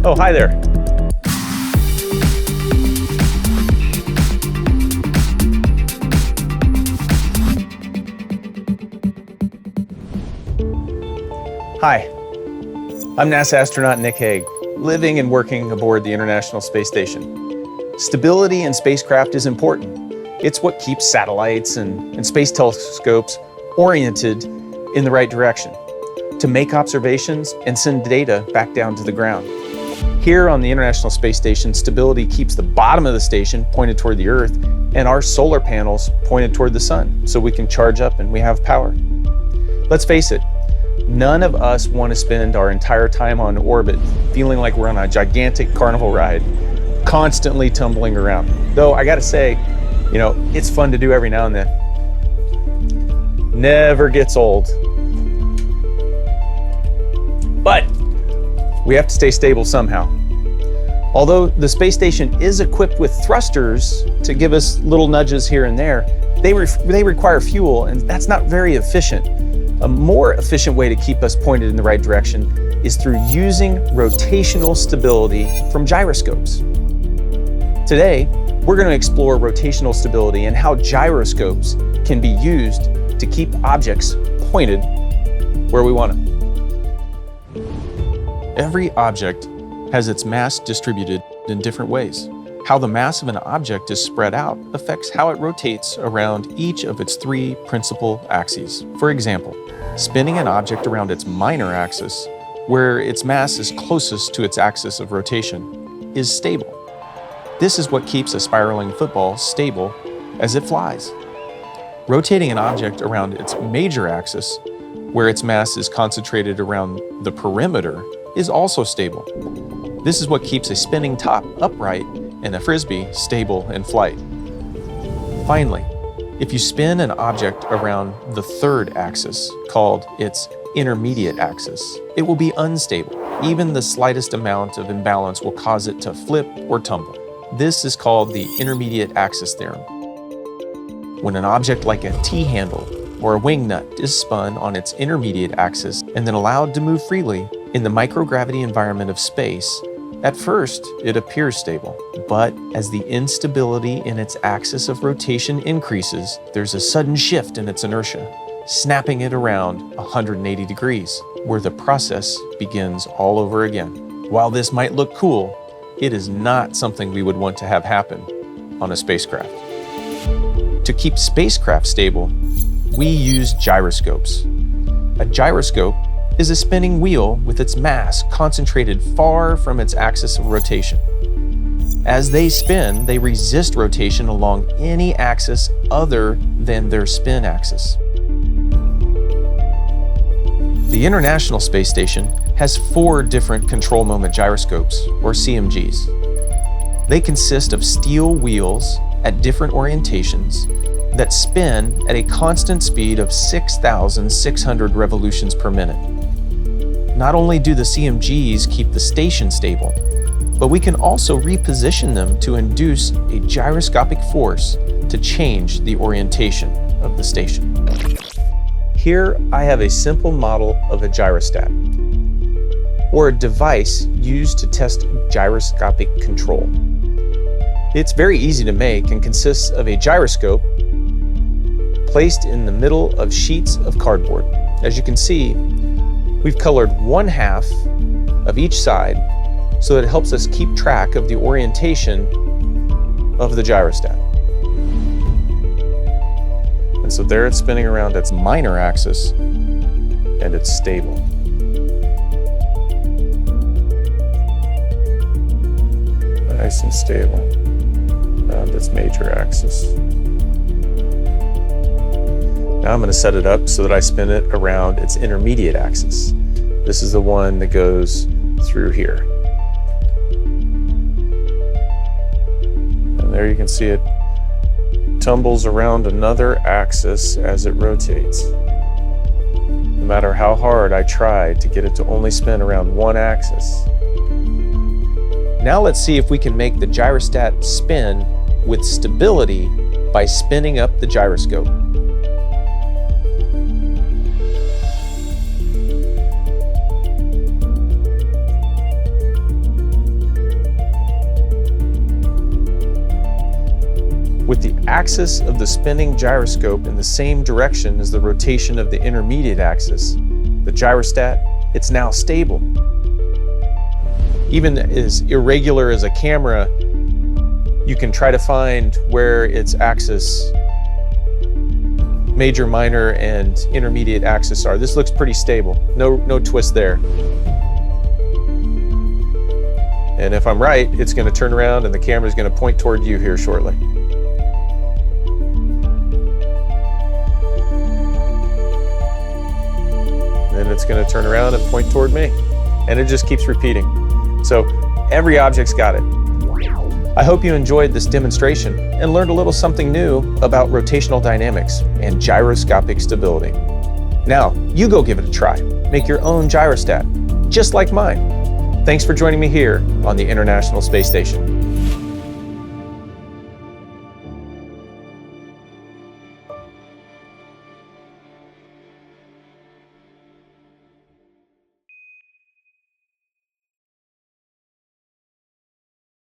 Oh, hi there. Hi, I'm NASA astronaut Nick Hague, living and working aboard the International Space Station. Stability in spacecraft is important. It's what keeps satellites and space telescopes oriented in the right direction to make observations and send data back down to the ground. Here on the International Space Station, stability keeps the bottom of the station pointed toward the Earth and our solar panels pointed toward the sun so we can charge up and we have power. Let's face it, none of us want to spend our entire time on orbit feeling like we're on a gigantic carnival ride, constantly tumbling around. Though I gotta say, it's fun to do every now and then. Never gets old. But we have to stay stable somehow. Although the space station is equipped with thrusters to give us little nudges here and there, they require fuel, and that's not very efficient. A more efficient way to keep us pointed in the right direction is through using rotational stability from gyroscopes. Today, we're going to explore rotational stability and how gyroscopes can be used to keep objects pointed where we want them. Every object has its mass distributed in different ways. How the mass of an object is spread out affects how it rotates around each of its three principal axes. For example, spinning an object around its minor axis, where its mass is closest to its axis of rotation, is stable. This is what keeps a spiraling football stable as it flies. Rotating an object around its major axis, where its mass is concentrated around the perimeter, is also stable. This is what keeps a spinning top upright and a frisbee stable in flight. Finally, if you spin an object around the third axis, called its intermediate axis, it will be unstable. Even the slightest amount of imbalance will cause it to flip or tumble. This is called the intermediate axis theorem. When an object like a T-handle or a wing nut is spun on its intermediate axis and then allowed to move freely in the microgravity environment of space, at first it appears stable, but as the instability in its axis of rotation increases, there's a sudden shift in its inertia, snapping it around 180 degrees, where the process begins all over again. While this might look cool, it is not something we would want to have happen on a spacecraft. To keep spacecraft stable, we use gyroscopes. A gyroscope is a spinning wheel with its mass concentrated far from its axis of rotation. As they spin, they resist rotation along any axis other than their spin axis. The International Space Station has 4 different control moment gyroscopes, or CMGs. They consist of steel wheels at different orientations that spin at a constant speed of 6,600 revolutions per minute. Not only do the CMGs keep the station stable, but we can also reposition them to induce a gyroscopic force to change the orientation of the station. Here I have a simple model of a gyrostat, or a device used to test gyroscopic control. It's very easy to make and consists of a gyroscope placed in the middle of sheets of cardboard. As you can see, we've colored 1/2 of each side so that it helps us keep track of the orientation of the gyrostat. And so there it's spinning around its minor axis and it's stable. Nice and stable around its major axis. Now I'm going to set it up so that I spin it around its intermediate axis. This is the one that goes through here. And there you can see it tumbles around another axis as it rotates. No matter how hard I try to get it to only spin around one axis. Now let's see if we can make the gyrostat spin with stability by spinning up the gyroscope. With the axis of the spinning gyroscope in the same direction as the rotation of the intermediate axis, the gyrostat, it's now stable. Even as irregular as a camera, you can try to find where its axis, major, minor, and intermediate axis are. This looks pretty stable. No twist there. And if I'm right, it's going to turn around and the camera is going to point toward you here shortly. Then it's going to turn around and point toward me. And it just keeps repeating. So every object's got it. I hope you enjoyed this demonstration and learned a little something new about rotational dynamics and gyroscopic stability. Now, you go give it a try. Make your own gyrostat, just like mine. Thanks for joining me here on the International Space Station.